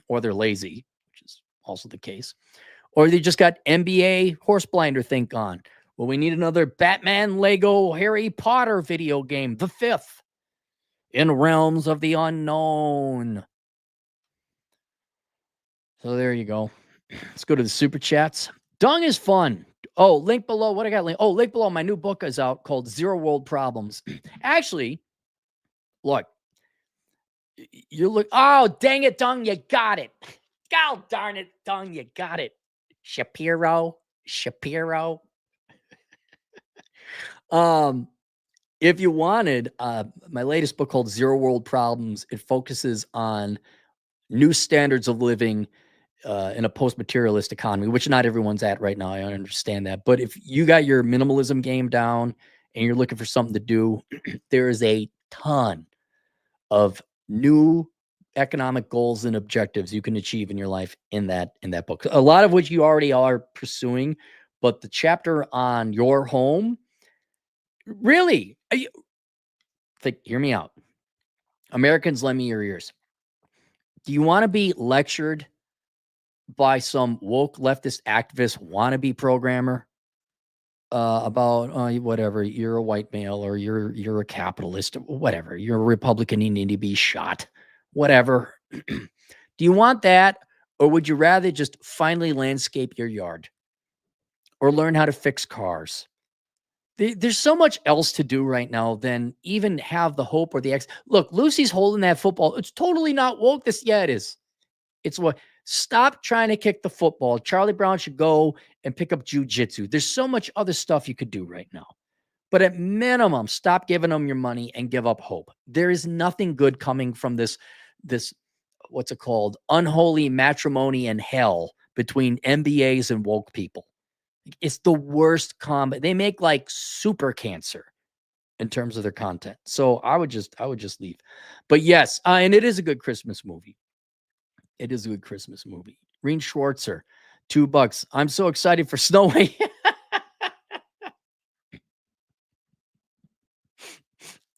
or they're lazy, which is also the case, or they just got MBA horse blinder think on. Well, we need another Batman, Lego, Harry Potter video game, the fifth in realms of the unknown. So there you go. Let's go to the super chats. Dung is fun. Oh, link below. What I got? Link below. My new book is out called Zero World Problems. Actually, look, you look. Oh, dang it, Dung, you got it. God darn it, Dung, you got it. Shapiro. If you wanted, my latest book called Zero World Problems, it focuses on new standards of living in a post-materialist economy, which not everyone's at right now. I understand that. But if you got your minimalism game down and you're looking for something to do, there is a ton of new economic goals and objectives you can achieve in your life in that book. A lot of which you already are pursuing, but the chapter on your home, really, hear me out. Americans, lend me your ears. Do you want to be lectured by some woke leftist activist wannabe programmer about whatever, you're a white male or you're a capitalist, whatever, you're a Republican, you need to be shot, whatever? Do you want that, or would you rather just finally landscape your yard or learn how to fix cars? There's so much else to do right now than even have the hope or the look. Lucy's holding that football. It's totally not woke. It is. It's what. Stop trying to kick the football. Charlie Brown should go and pick up jujitsu. There's so much other stuff you could do right now. But at minimum, stop giving them your money and give up hope. There is nothing good coming from this, what's it called? Unholy matrimony and hell between MBAs and woke people. It's the worst combo. They make like super cancer in terms of their content. So I would just leave. But yes, and it is a good Christmas movie. It is a good Christmas movie. Reen Schwartzer, $2. I'm so excited for Snow White.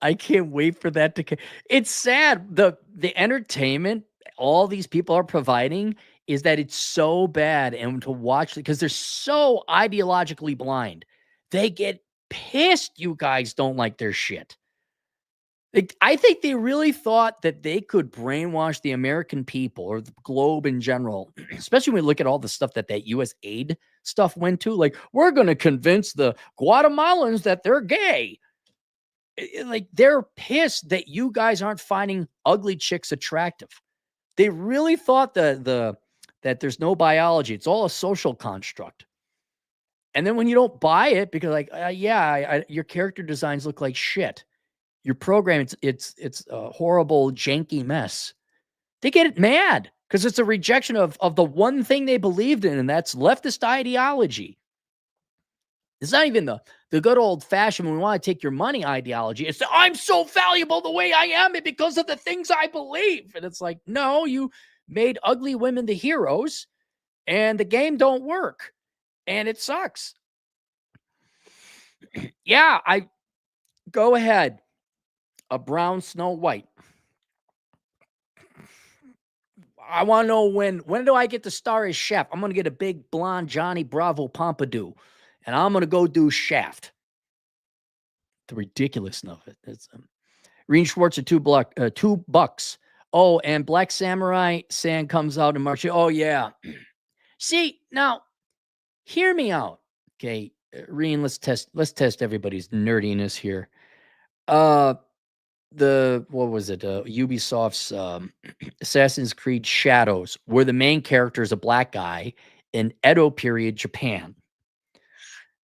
I can't wait for that to. It's sad. The entertainment all these people are providing is that it's so bad, and to watch because they're so ideologically blind. They get pissed you guys don't like their shit. I think they really thought that they could brainwash the American people or the globe in general, especially when we look at all the stuff that U.S. aid stuff went to. Like, we're going to convince the Guatemalans that they're gay. Like, they're pissed that you guys aren't finding ugly chicks attractive. They really thought that there's no biology. It's all a social construct. And then when you don't buy it because your character designs look like shit. Your program, it's a horrible, janky mess. They get it mad because it's a rejection of the one thing they believed in, and that's leftist ideology. It's not even the good old fashioned, we want to take your money ideology. It's I'm so valuable the way I am because of the things I believe. And it's like, no, you made ugly women the heroes and the game don't work. And it sucks. Yeah, go ahead. A brown Snow White. I want to know when do I get to star as Chef? I'm going to get a big blonde Johnny Bravo pompadour, and I'm going to go do Shaft. The ridiculousness of it. It's Reen Schwartz at $2. Oh, and Black Samurai Sand comes out in March. Oh yeah. See, now hear me out. Okay. Reen, let's test everybody's nerdiness here. What was it? Ubisoft's Assassin's Creed Shadows, where the main character is a black guy in Edo period Japan,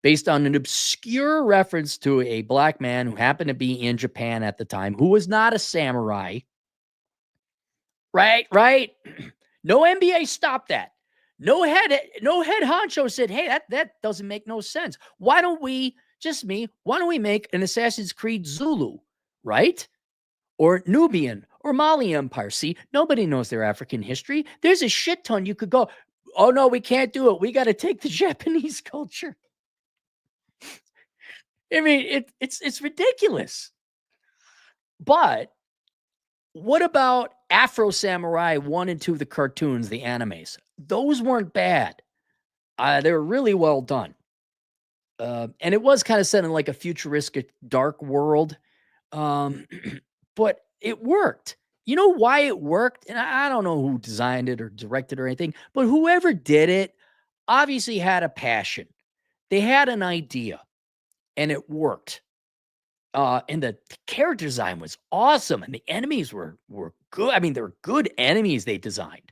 based on an obscure reference to a black man who happened to be in Japan at the time, who was not a samurai. Right. No MBA stopped that. No head honcho said, hey, that doesn't make no sense. Why don't we make an Assassin's Creed Zulu, right? Or Nubian or Mali Empire. See, nobody knows their African history. There's a shit ton you could go, oh no, we can't do it. We got to take the Japanese culture. I mean, it's ridiculous. But what about Afro Samurai 1 and 2, the cartoons, the animes? Those weren't bad. They were really well done. And it was kind of set in like a futuristic dark world. But it worked. You know why it worked? And I don't know who designed it or directed or anything, but whoever did it obviously had a passion. They had an idea and it worked. And the character design was awesome, and the enemies were good. I mean, they were good enemies they designed.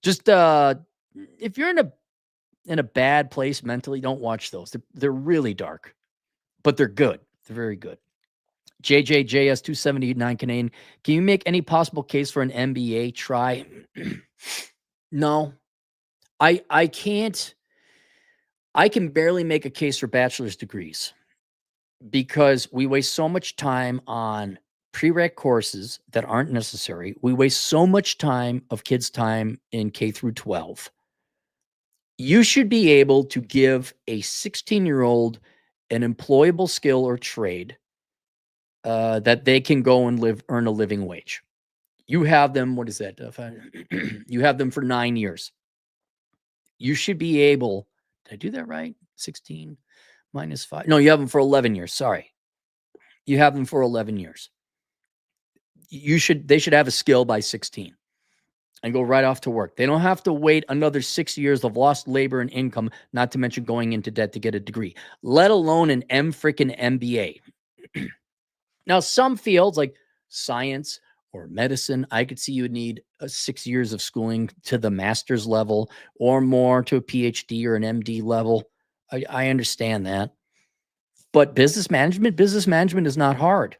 Just if you're in a bad place mentally, don't watch those. They're really dark, but they're good. They're very good. JJJS 279 Canadian. Can you make any possible case for an MBA try? No, I can't. I can barely make a case for bachelor's degrees, because we waste so much time on prereq courses that aren't necessary. We waste so much time of kids' time in K through 12. You should be able to give a 16-year-old an employable skill or trade that they can go and earn a living wage. You have them, what is that? You have them for 9 years. You should be able, did I do that right? 16 minus 5. No, you have them for 11 years. Sorry. You have them for 11 years. They should have a skill by 16 and go right off to work. They don't have to wait another 6 years of lost labor and income, not to mention going into debt to get a degree, let alone an freaking MBA. Now, some fields like science or medicine, I could see you would need 6 years of schooling to the master's level or more to a PhD or an MD level. I understand that. But business management is not hard.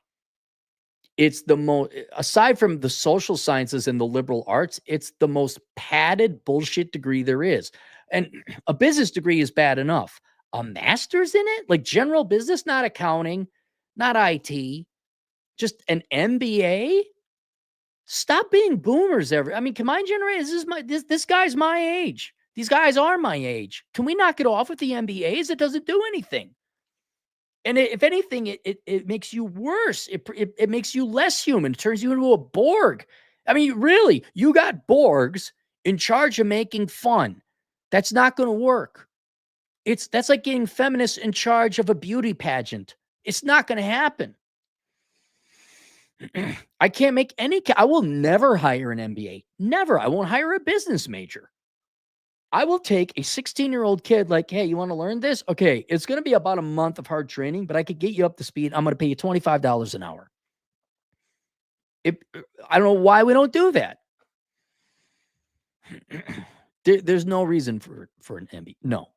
It's the most, aside from the social sciences and the liberal arts, it's the most padded bullshit degree there is. And a business degree is bad enough. A master's in it, like general business, not accounting, not IT, just an MBA. Stop being boomers. I mean, can my generation? This guy's my age. These guys are my age. Can we knock it off with the MBAs? It doesn't do anything. And if anything, it makes you worse. It makes you less human. It turns you into a Borg. I mean, really, you got Borgs in charge of making fun. That's not going to work. That's like getting feminists in charge of a beauty pageant. It's not going to happen. I can't make I will never hire an MBA. Never. I won't hire a business major. I will take a 16-year-old kid like, hey, you want to learn this? Okay, it's going to be about a month of hard training, but I could get you up to speed. I'm going to pay you $25 an hour. I don't know why we don't do that. There's no reason for an MBA. No.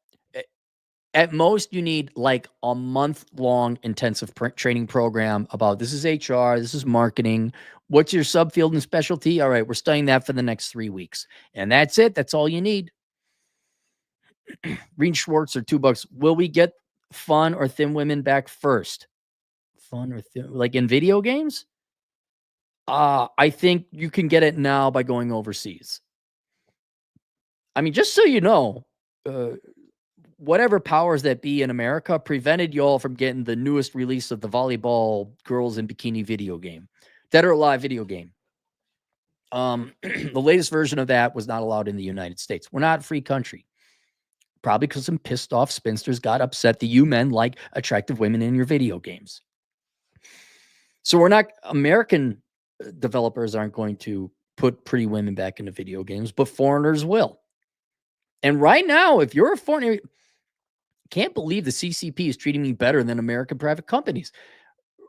At most, you need like a month-long intensive training program about this is HR, this is marketing. What's your subfield and specialty? All right, we're studying that for the next 3 weeks. And that's it. That's all you need. Reen Schwartz or $2. Will we get fun or thin women back first? Fun or thin, like in video games? I think you can get it now by going overseas. I mean, just so you know, whatever powers that be in America prevented y'all from getting the newest release of the volleyball girls in bikini video game, Dead or Alive video game. The latest version of that was not allowed in the United States. We're not a free country. Probably because some pissed off spinsters got upset that you men like attractive women in your video games. So we're not, American developers aren't going to put pretty women back into video games, but foreigners will. And right now, if you're a foreigner, can't believe the CCP is treating me better than American private companies.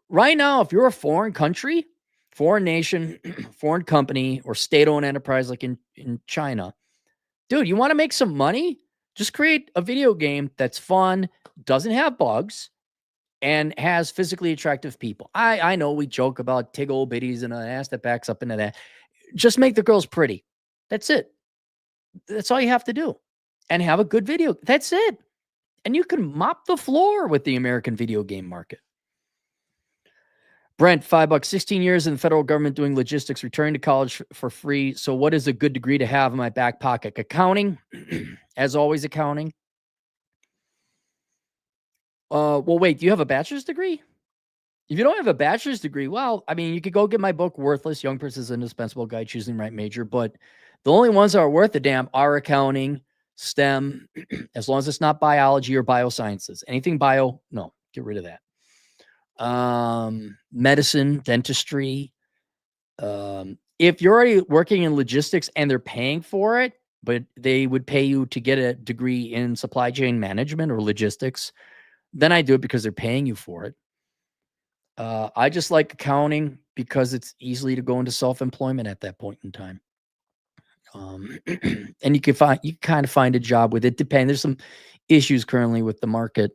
Right now, if you're a foreign country, foreign nation, foreign company, or state-owned enterprise like in China, dude, you want to make some money? Just create a video game that's fun, doesn't have bugs, and has physically attractive people. I know we joke about tig old bitties and an ass that backs up into that. Just make the girls pretty. That's it. That's all you have to do. And have a good video. That's it. And you can mop the floor with the American video game market. Brent, $5, 16 years in the federal government doing logistics, returning to college for free. So what is a good degree to have in my back pocket? Accounting, as always, accounting. Well, wait, do you have a bachelor's degree? If you don't have a bachelor's degree, well, I mean, you could go get my book, Worthless, Young Person's Indispensable Guide, Choosing the Right Major. But the only ones that are worth a damn are accounting, STEM, as long as it's not biology or biosciences. Anything bio, no, get rid of that. Medicine, dentistry. If you're already working in logistics and they're paying for it, but they would pay you to get a degree in supply chain management or logistics, then I do it because they're paying you for it. I just like accounting because it's easily to go into self-employment at that point in time. And you kind of find a job with it. Depends. There's some issues currently with the market.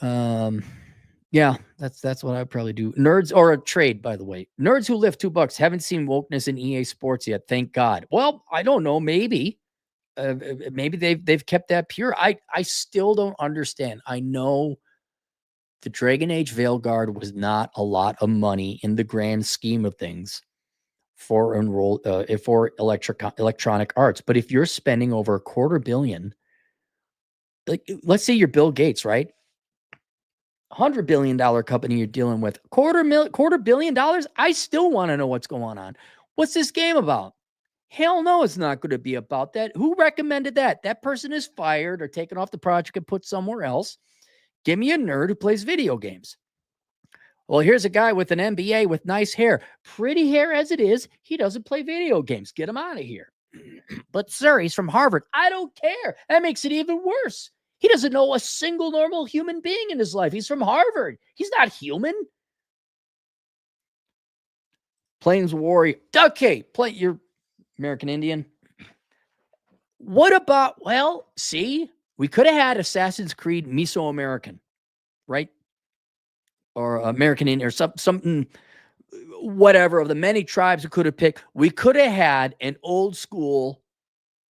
Yeah, that's what I'd probably do. Nerds or a trade, by the way. Nerds who lift $2. Haven't seen wokeness in EA Sports yet. Thank God. Well, I don't know. Maybe they've kept that pure. I still don't understand. I know the Dragon Age Veilguard was not a lot of money in the grand scheme of things for electronic arts. But if you're spending over $250 million, like let's say you're Bill Gates, right? $100 billion company you're dealing with, $250 million. I still want to know what's going on. What's this game about? Hell no, it's not going to be about that. Who recommended that? That person is fired or taken off the project and put somewhere else. Give me a nerd who plays video games. Well, here's a guy with an MBA with nice hair. Pretty hair as it is, he doesn't play video games. Get him out of here. But sir, he's from Harvard. I don't care. That makes it even worse. He doesn't know a single normal human being in his life. He's from Harvard. He's not human. Plains Warrior. Okay, you're American Indian. What about, well, see, we could have had Assassin's Creed Mesoamerican, right? Or American Indian or something, whatever, of the many tribes we could have picked. We could have had an old school,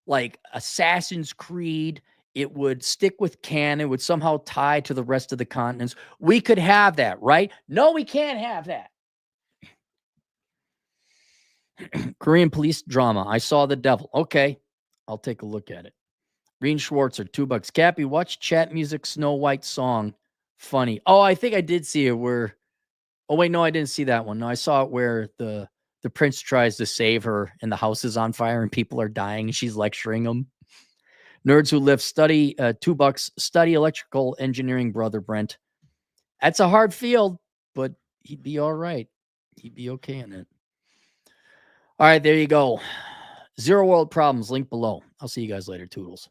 like Assassin's Creed. It would stick with canon, would somehow tie to the rest of the continents. We could have that, right? No, we can't have that. Korean police drama. I saw The Devil. Okay, I'll take a look at it. Green Schwartzer, $2. Cappy, watch chat music, Snow White song. Funny. Oh, I think I did see it where, oh wait, no, I didn't see that one. No, I saw it where the prince tries to save her and the house is on fire and people are dying and she's lecturing them. Nerds who live, study, $2. Study electrical engineering, brother Brent. That's a hard field, but he'd be all right. He'd be okay in it. All right, there you go. Zero World Problems, link below. I'll see you guys later. Toodles.